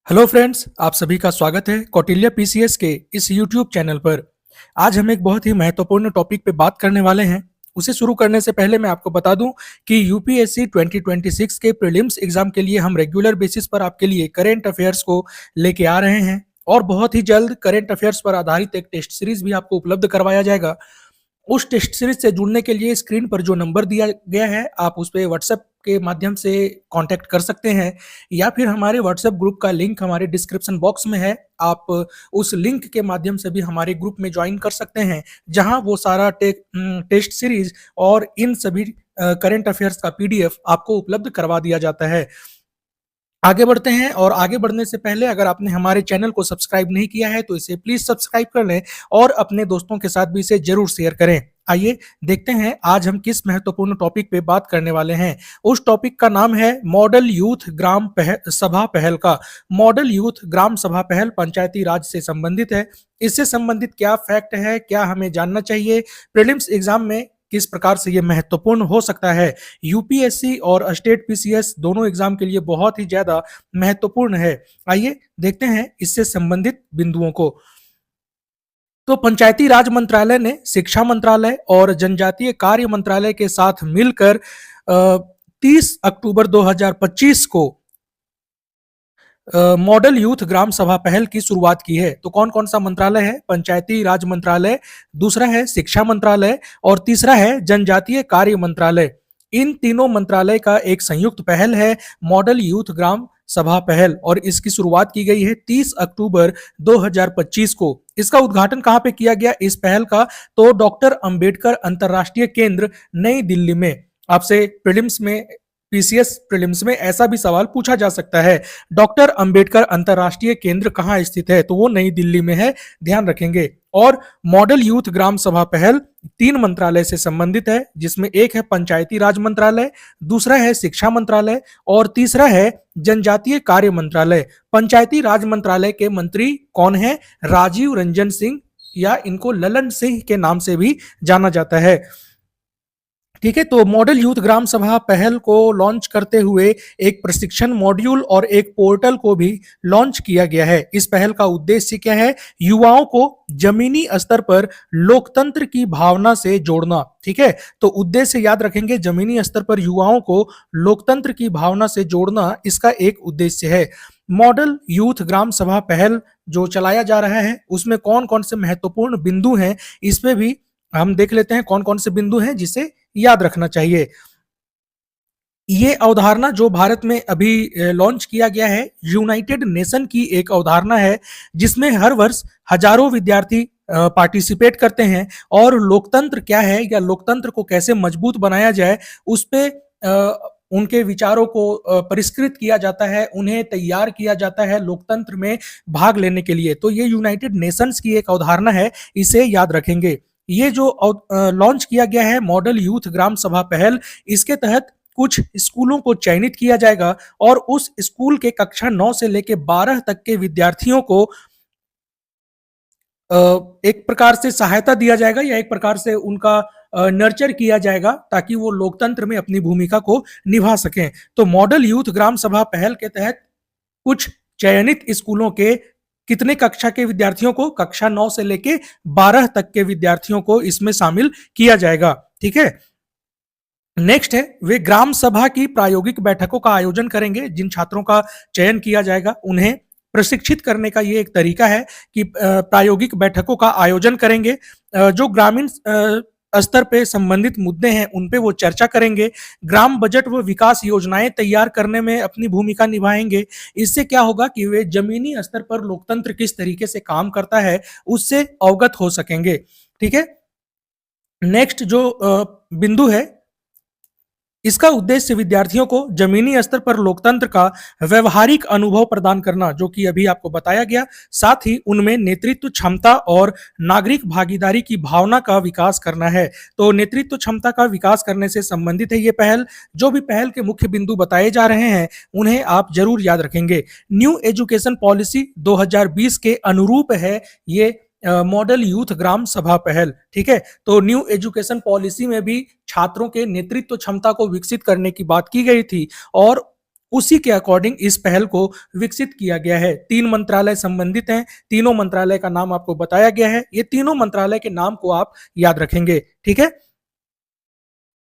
Hello friends, आप सभी का स्वागत है कौटिल्य पीसीएस के इस यूट्यूब चैनल पर। आज हम एक बहुत ही महत्वपूर्ण टॉपिक पे बात करने वाले हैं। उसे शुरू करने से पहले मैं आपको बता दूं कि यूपीएससी 2026 के प्रीलिम्स एग्जाम के लिए हम रेगुलर बेसिस पर आपके लिए करेंट अफेयर्स को लेके आ रहे हैं और बहुत ही जल्द करेंट अफेयर्स पर आधारित एक टेस्ट सीरीज भी आपको उपलब्ध करवाया जाएगा। उस टेस्ट सीरीज से जुड़ने के लिए स्क्रीन पर जो नंबर दिया गया है, आप उस पे व्हाट्सएप के माध्यम से कांटेक्ट कर सकते हैं या फिर हमारे व्हाट्सएप ग्रुप का लिंक हमारे डिस्क्रिप्शन बॉक्स में है। आप उस लिंक के माध्यम से भी हमारे ग्रुप में ज्वाइन कर सकते हैं, जहां वो सारा टेस्ट सीरीज और इन सभी करंट अफेयर्स का पीडीएफ आपको उपलब्ध करवा दिया जाता है। आगे बढ़ते हैं और आगे बढ़ने से पहले अगर आपने हमारे चैनल को सब्सक्राइब नहीं किया है तो इसे प्लीज सब्सक्राइब कर लें और अपने दोस्तों के साथ भी इसे जरूर शेयर करें। आइए देखते हैं आज हम किस महत्वपूर्ण टॉपिक पे बात करने वाले हैं। उस टॉपिक का नाम है मॉडल यूथ सभा पहल का। मॉडल यूथ ग्राम सभा पहल पंचायती राज से संबंधित है। इससे संबंधित क्या फैक्ट है, क्या हमें जानना चाहिए, प्रीलिम्स एग्जाम में किस प्रकार से ये महत्वपूर्ण हो सकता है, यूपीएससी और स्टेट पीसीएस दोनों एग्जाम के लिए बहुत ही ज्यादा महत्वपूर्ण है। आइए देखते हैं इससे संबंधित बिंदुओं को। तो पंचायती राज मंत्रालय ने शिक्षा मंत्रालय और जनजातीय कार्य मंत्रालय के साथ मिलकर 30 अक्टूबर 2025 को मॉडल यूथ ग्राम सभा पहल की शुरुआत की है। तो कौन कौन सा मंत्रालय है? पंचायती राज मंत्रालय, दूसरा है शिक्षा मंत्रालय और तीसरा है जनजातीय कार्य मंत्रालय। इन तीनों मंत्रालय का एक संयुक्त पहल है मॉडल यूथ ग्राम सभा पहल और इसकी शुरुआत की गई है 30 अक्टूबर 2025 को। इसका उद्घाटन कहां पे किया गया इस पहल का? तो डॉक्टर अंबेडकर अंतरराष्ट्रीय केंद्र, नई दिल्ली में। आपसे प्रीलिम्स में, पीसीएस प्रीलिम्स में ऐसा भी सवाल पूछा जा सकता है, डॉक्टर अंबेडकर अंतरराष्ट्रीय केंद्र कहाँ स्थित है? तो वो नई दिल्ली में है, ध्यान रखेंगे। और मॉडल यूथ ग्राम सभा पहल 3 मंत्रालय से संबंधित है, जिसमें एक है पंचायती राज मंत्रालय, दूसरा है शिक्षा मंत्रालय और तीसरा है जनजातीय कार्य मंत्रालय। पंचायती राज मंत्रालय के मंत्री कौन है? राजीव रंजन सिंह, या इनको ललन सिंह के नाम से भी जाना जाता है। ठीक है, तो मॉडल यूथ ग्राम सभा पहल को लॉन्च करते हुए एक प्रशिक्षण मॉड्यूल और एक पोर्टल को भी लॉन्च किया गया है। इस पहल का उद्देश्य क्या है? युवाओं को जमीनी स्तर पर लोकतंत्र की भावना से जोड़ना। ठीक है, तो उद्देश्य याद रखेंगे, जमीनी स्तर पर युवाओं को लोकतंत्र की भावना से जोड़ना इसका एक उद्देश्य है। मॉडल यूथ ग्राम सभा पहल जो चलाया जा रहा है उसमें कौन कौन से महत्वपूर्ण बिंदु हैं, इस पे भी हम देख लेते हैं कौन कौन से बिंदु हैं जिसे याद रखना चाहिए। ये अवधारणा जो भारत में अभी लॉन्च किया गया है, यूनाइटेड नेशन की एक अवधारणा है, जिसमें हर वर्ष हजारों विद्यार्थी पार्टिसिपेट करते हैं और लोकतंत्र क्या है या लोकतंत्र को कैसे मजबूत बनाया जाए उस पे उनके विचारों को परिष्कृत किया जाता है, उन्हें तैयार किया जाता है लोकतंत्र में भाग लेने के लिए। तो ये यूनाइटेड नेशंस की एक अवधारणा है, इसे याद रखेंगे। ये जो लॉन्च किया गया है मॉडल यूथ ग्राम सभा पहल, इसके तहत कुछ स्कूलों को चयनित किया जाएगा और उस स्कूल के कक्षा 9 से लेकर 12 तक के विद्यार्थियों को एक प्रकार से सहायता दिया जाएगा या एक प्रकार से उनका नर्चर किया जाएगा ताकि वो लोकतंत्र में अपनी भूमिका को निभा सकें। तो मॉडल यूथ ग्राम सभा पहल के तहत कुछ चयनित स्कूलों के कितने कक्षा के विद्यार्थियों को? कक्षा 9 से लेके 12 तक के विद्यार्थियों को इसमें शामिल किया जाएगा। ठीक है, नेक्स्ट है, वे ग्राम सभा की प्रायोगिक बैठकों का आयोजन करेंगे। जिन छात्रों का चयन किया जाएगा उन्हें प्रशिक्षित करने का ये एक तरीका है कि प्रायोगिक बैठकों का आयोजन करेंगे। जो ग्रामीण स्तर पे संबंधित मुद्दे हैं उन पे वो चर्चा करेंगे। ग्राम बजट व विकास योजनाएं तैयार करने में अपनी भूमिका निभाएंगे। इससे क्या होगा कि वे जमीनी स्तर पर लोकतंत्र किस तरीके से काम करता है उससे अवगत हो सकेंगे। ठीक है, नेक्स्ट जो बिंदु है, इसका उद्देश्य विद्यार्थियों को जमीनी स्तर पर लोकतंत्र का व्यवहारिक अनुभव प्रदान करना, जो कि अभी आपको बताया गया, साथ ही उनमें नेतृत्व क्षमता और नागरिक भागीदारी की भावना का विकास करना है। तो नेतृत्व क्षमता का विकास करने से संबंधित है ये पहल। जो भी पहल के मुख्य बिंदु बताए जा रहे हैं उन्हें आप जरूर याद रखेंगे। न्यू एजुकेशन पॉलिसी 2020 के अनुरूप है ये मॉडल यूथ ग्राम सभा पहल। ठीक है, तो न्यू एजुकेशन पॉलिसी में भी छात्रों के नेतृत्व क्षमता को विकसित करने की बात की गई थी और उसी के अकॉर्डिंग इस पहल को विकसित किया गया है। 3 मंत्रालय संबंधित हैं, तीनों मंत्रालय का नाम आपको बताया गया है। ये तीनों मंत्रालय के नाम को आप याद रखेंगे, ठीक है।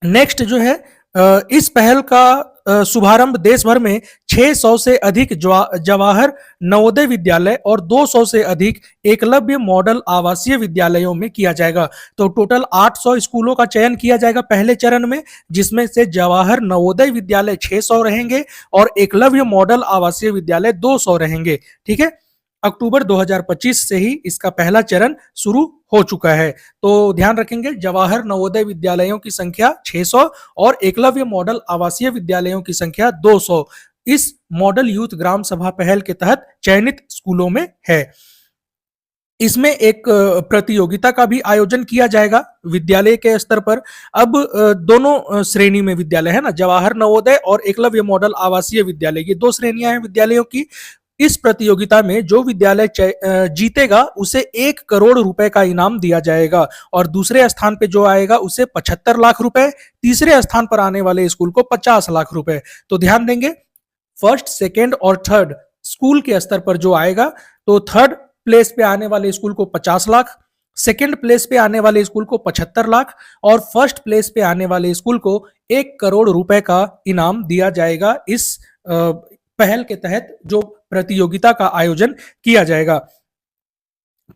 नेक्स्ट जो है इस पहल का शुभारंभ देश भर में 600 से अधिक जवाहर नवोदय विद्यालय और 200 से अधिक एकलव्य मॉडल आवासीय विद्यालयों में किया जाएगा। तो टोटल 800 स्कूलों का चयन किया जाएगा पहले चरण में, जिसमें से जवाहर नवोदय विद्यालय 600 रहेंगे और एकलव्य मॉडल आवासीय विद्यालय 200 रहेंगे, ठीक है। अक्टूबर 2025 से ही इसका पहला चरण शुरू हो चुका है। तो ध्यान रखेंगे, जवाहर नवोदय विद्यालयों की संख्या 600 और एकलव्य मॉडल आवासीय विद्यालयों की संख्या 200 इस मॉडल यूथ ग्राम सभा पहल के तहत चयनित स्कूलों में है। इसमें एक प्रतियोगिता का भी आयोजन किया जाएगा विद्यालय के स्तर पर। अब दोनों श्रेणी में विद्यालय है ना, जवाहर नवोदय और एकलव्य मॉडल आवासीय विद्यालय, ये दो श्रेणियां हैं विद्यालयों की। इस प्रतियोगिता में जो विद्यालय जीतेगा उसे 1 करोड़ रुपए का इनाम दिया जाएगा और दूसरे स्थान पे जो आएगा उसे 75 लाख रुपए, तीसरे स्थान पर आने वाले स्कूल को 50 लाख रुपए। तो ध्यान देंगे, फर्स्ट, सेकेंड और थर्ड स्कूल के स्तर पर जो आएगा, तो थर्ड प्लेस पे आने वाले स्कूल को 50 लाख, सेकेंड प्लेस पे आने वाले स्कूल को 75 लाख और फर्स्ट प्लेस पे आने वाले स्कूल को 1 करोड़ रुपए का इनाम दिया जाएगा। इस पहल के तहत जो प्रतियोगिता का आयोजन किया जाएगा।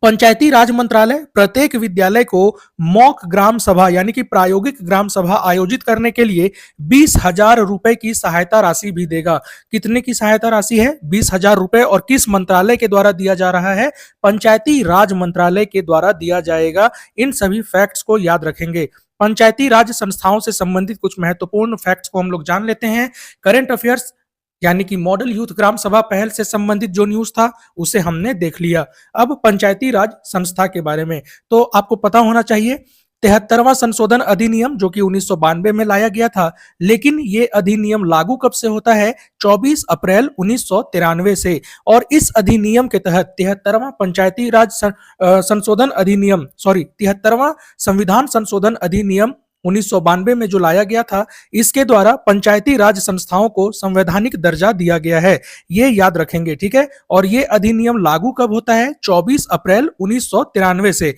पंचायती राज मंत्रालय प्रत्येक विद्यालय को मॉक ग्राम सभा यानी कि प्रायोगिक ग्राम सभा आयोजित करने के लिए 20,000 रुपए की सहायता राशि भी देगा। कितने की सहायता राशि है? 20,000 रुपए। और किस मंत्रालय के द्वारा दिया जा रहा है? पंचायती राज मंत्रालय के द्वारा दिया जाएगा। इन सभी फैक्ट्स को याद रखेंगे। पंचायती राज संस्थाओं से संबंधित कुछ महत्वपूर्ण फैक्ट्स को हम लोग जान लेते हैं। करंट अफेयर्स यानी कि मॉडल यूथ ग्राम सभा पहल से संबंधित जो न्यूज था उसे हमने देख लिया। अब पंचायती राज संस्था के बारे में तो आपको पता होना चाहिए, 73वां संशोधन अधिनियम जो कि 1992 में लाया गया था, लेकिन ये अधिनियम लागू कब से होता है? 24 अप्रैल 1993 से। और इस अधिनियम के तहत 73वां पंचायती राज संशोधन अधिनियम 73वां संविधान संशोधन अधिनियम 1992 में जो लाया गया था, इसके द्वारा पंचायती राज संस्थाओं को संवैधानिक दर्जा दिया गया है। ये याद रखेंगे, ठीक है। और ये अधिनियम लागू कब होता है? 24 अप्रैल 1993 से।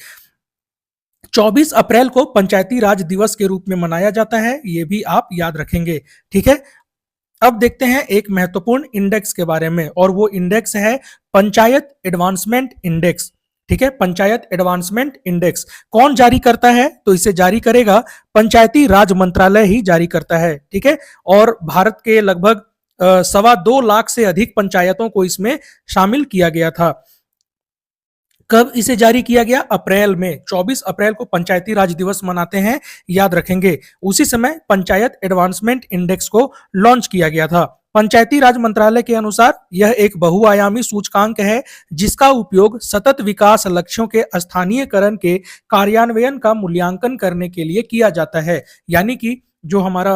24 अप्रैल को पंचायती राज दिवस के रूप में मनाया जाता है, ये भी आप याद रखेंगे, ठीक है। अब देखते हैं एक महत्वपूर्ण इंडेक्स के बारे में, और वो इंडेक्स है पंचायत एडवांसमेंट इंडेक्स, ठीक है। पंचायत एडवांसमेंट इंडेक्स कौन जारी करता है? तो इसे जारी करेगा पंचायती राज मंत्रालय ही जारी करता है, ठीक है। और भारत के लगभग 2.25 लाख से अधिक पंचायतों को इसमें शामिल किया गया था। कब इसे जारी किया गया? अप्रैल में। 24 अप्रैल को पंचायती राज दिवस मनाते हैं, याद रखेंगे। उसी समय पंचायत एडवांसमेंट इंडेक्स को लॉन्च किया गया था। पंचायती राज मंत्रालय के अनुसार यह एक बहुआयामी सूचकांक है जिसका उपयोग सतत विकास लक्ष्यों के स्थानीयकरण के कार्यान्वयन का मूल्यांकन करने के लिए किया जाता है। यानी कि जो हमारा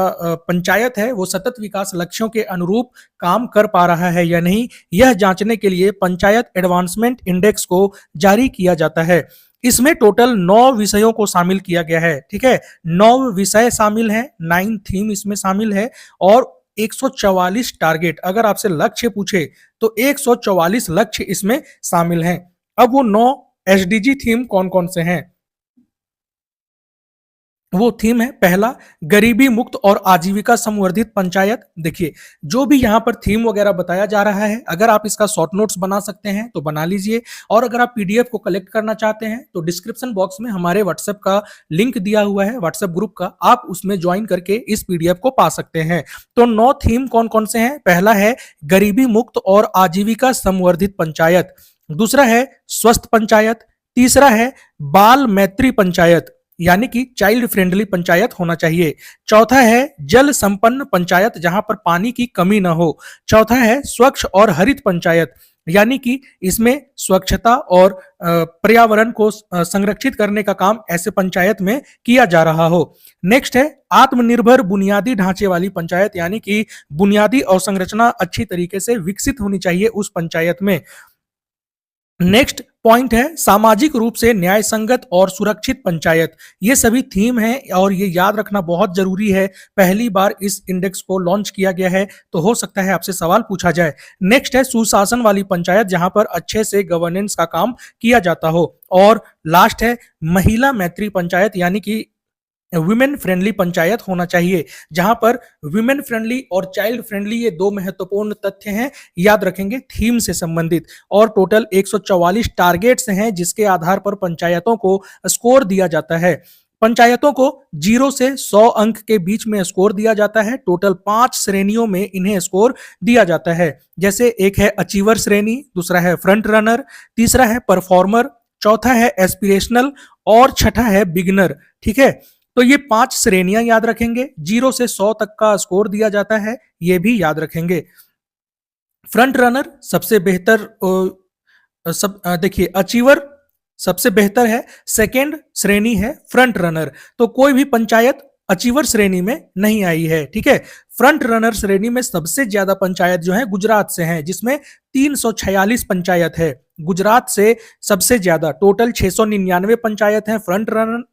पंचायत है वो सतत विकास लक्ष्यों के अनुरूप काम कर पा रहा है या नहीं, यह जांचने के लिए पंचायत एडवांसमेंट इंडेक्स को जारी किया जाता है। इसमें टोटल 9 विषयों को शामिल किया गया है, ठीक है। 9 विषय शामिल हैं, 9 थीम इसमें शामिल है और 144 टारगेट। अगर आपसे लक्ष्य पूछे तो 144 लक्ष्य इसमें शामिल हैं। अब वो 9 एसडीजी थीम कौन कौन से हैं? वो थीम है, पहला, गरीबी मुक्त और आजीविका संवर्धित पंचायत। देखिए, जो भी यहाँ पर थीम वगैरह बताया जा रहा है, अगर आप इसका शॉर्ट नोट्स बना सकते हैं तो बना लीजिए, और अगर आप पीडीएफ को कलेक्ट करना चाहते हैं तो डिस्क्रिप्शन बॉक्स में हमारे व्हाट्सएप का लिंक दिया हुआ है, व्हाट्सएप ग्रुप का, आप उसमें ज्वाइन करके इस पीडीएफ को पा सकते हैं। तो 9 थीम कौन कौन से हैं? पहला है गरीबी मुक्त और आजीविका संवर्धित पंचायत, दूसरा है स्वस्थ पंचायत, तीसरा है बाल मैत्री पंचायत यानी कि चाइल्ड फ्रेंडली पंचायत होना चाहिए, चौथा है जल संपन्न पंचायत जहां पर पानी की कमी न हो, चौथा है स्वच्छ और हरित पंचायत यानी कि इसमें स्वच्छता और पर्यावरण को संरक्षित करने का काम ऐसे पंचायत में किया जा रहा हो। नेक्स्ट है आत्मनिर्भर बुनियादी ढांचे वाली पंचायत यानी कि बुनियादी अवसंरचना अच्छी तरीके से विकसित होनी चाहिए उस पंचायत में। नेक्स्ट पॉइंट है सामाजिक रूप से न्याय संगत और सुरक्षित पंचायत। ये सभी थीम है और ये याद रखना बहुत जरूरी है। पहली बार इस इंडेक्स को लॉन्च किया गया है तो हो सकता है आपसे सवाल पूछा जाए। नेक्स्ट है सुशासन वाली पंचायत, जहां पर अच्छे से गवर्नेंस का काम किया जाता हो। और लास्ट है महिला मैत्री पंचायत, यानी कि वुमेन फ्रेंडली पंचायत होना चाहिए, जहां पर वुमेन फ्रेंडली और चाइल्ड फ्रेंडली ये दो महत्वपूर्ण तथ्य हैं, याद रखेंगे थीम से संबंधित। और टोटल 144 टारगेट्स हैं जिसके आधार पर पंचायतों को स्कोर दिया जाता है। पंचायतों को 0 से 100 अंक के बीच में स्कोर दिया जाता है। टोटल 5 श्रेणियों में इन्हें स्कोर दिया जाता है। जैसे एक है अचीवर श्रेणी, दूसरा है फ्रंट रनर, तीसरा है परफॉर्मर, चौथा है एस्पिरेशनल और छठा है बिगिनर। ठीक है, तो ये 5 श्रेणियां याद रखेंगे। 0 से 100 तक का स्कोर दिया जाता है, ये भी याद रखेंगे। फ्रंट रनर सबसे बेहतर, देखिए अचीवर सबसे बेहतर है, सेकेंड श्रेणी है फ्रंट रनर। तो कोई भी पंचायत अचीवर श्रेणी में नहीं आई है। ठीक है, फ्रंट रनर श्रेणी में सबसे ज्यादा पंचायत जो है गुजरात से हैं, जिसमें 346 पंचायत है। गुजरात से सबसे ज्यादा, टोटल 699 पंचायत हैं फ्रंट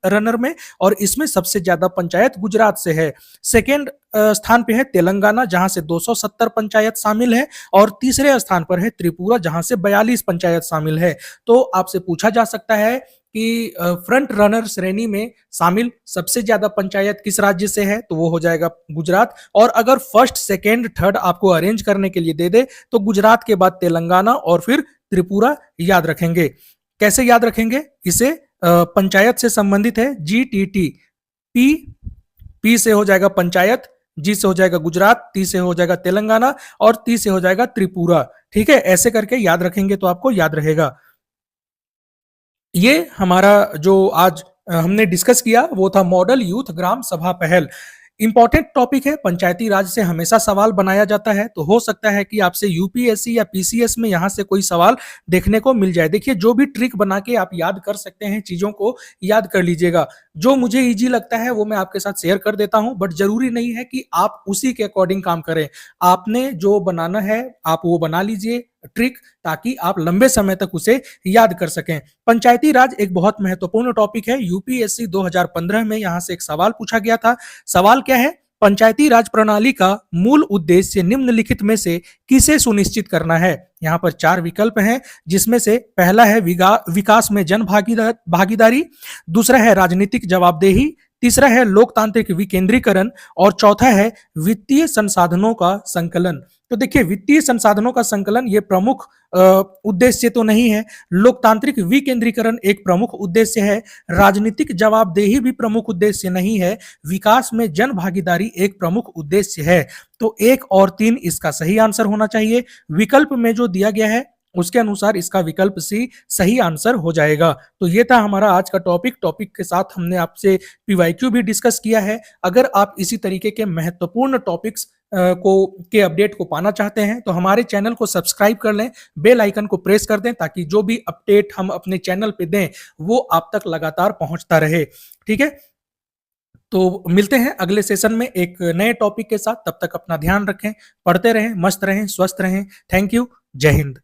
रनर में, और इसमें सबसे ज्यादा पंचायत गुजरात से है। सेकेंड स्थान पे है तेलंगाना, जहां से 270 पंचायत शामिल है, और तीसरे स्थान पर है त्रिपुरा, जहां से 42 पंचायत शामिल है। तो आपसे पूछा जा सकता है कि फ्रंट रनर श्रेणी में शामिल सबसे ज्यादा पंचायत किस राज्य से है, तो वो हो जाएगा गुजरात। और अगर फर्स्ट सेकेंड थर्ड आपको अरेंज करने के लिए दे दे तो गुजरात के बाद तेलंगाना और फिर त्रिपुरा याद रखेंगे। कैसे याद रखेंगे इसे? पंचायत से संबंधित है, GTT। पी से हो जाएगा पंचायत, जी से हो जाएगा गुजरात, टी से हो जाएगा तेलंगाना और ती से हो जाएगा त्रिपुरा। ठीक है, ऐसे करके याद रखेंगे तो आपको याद रहेगा। ये हमारा जो आज हमने डिस्कस किया वो था मॉडल यूथ ग्राम सभा पहल। इंपॉर्टेंट टॉपिक है, पंचायती राज से हमेशा सवाल बनाया जाता है, तो हो सकता है कि आपसे यूपीएससी या पीसीएस में यहां से कोई सवाल देखने को मिल जाए। देखिए, जो भी ट्रिक बना के आप याद कर सकते हैं, चीजों को याद कर लीजिएगा। जो मुझे इजी लगता है वो मैं आपके साथ शेयर कर देता हूं, बट जरूरी नहीं है कि आप उसी के अकॉर्डिंग काम करें। आपने जो बनाना है आप वो बना लीजिए ट्रिक, ताकि आप लंबे समय तक उसे याद कर सकें। पंचायती राज एक बहुत महत्वपूर्ण टॉपिक है। यूपीएससी 2015 में यहां से एक सवाल पूछा गया था। सवाल क्या है? पंचायती राज प्रणाली का मूल उद्देश्य निम्नलिखित में से किसे सुनिश्चित करना है? यहाँ पर 4 विकल्प हैं, जिसमें से पहला है विकास में जन भागीदारी, दूसरा है राजनीतिक जवाबदेही, तीसरा है लोकतांत्रिक विकेंद्रीकरण और चौथा है वित्तीय संसाधनों का संकलन। तो देखिए, वित्तीय संसाधनों का संकलन ये प्रमुख उद्देश्य तो नहीं है। लोकतांत्रिक विकेंद्रीकरण एक प्रमुख उद्देश्य है। राजनीतिक जवाबदेही भी प्रमुख उद्देश्य नहीं है। विकास में जन भागीदारी एक प्रमुख उद्देश्य है। तो 1 और 3 इसका सही आंसर होना चाहिए। विकल्प में जो दिया गया है उसके अनुसार इसका विकल्प सी सही आंसर हो जाएगा। तो ये था हमारा आज का टॉपिक के साथ हमने आपसे पीवाईक्यू भी डिस्कस किया है। अगर आप इसी तरीके के महत्वपूर्ण टॉपिक्स के अपडेट को पाना चाहते हैं तो हमारे चैनल को सब्सक्राइब कर लें, बेल आइकन को प्रेस कर दें, ताकि जो भी अपडेट हम अपने चैनल पे दें वो आप तक लगातार पहुंचता रहे। ठीक है, तो मिलते हैं अगले सेशन में एक नए टॉपिक के साथ। तब तक अपना ध्यान रखें, पढ़ते रहें, मस्त रहें, स्वस्थ रहें। Thank you. जय हिंद।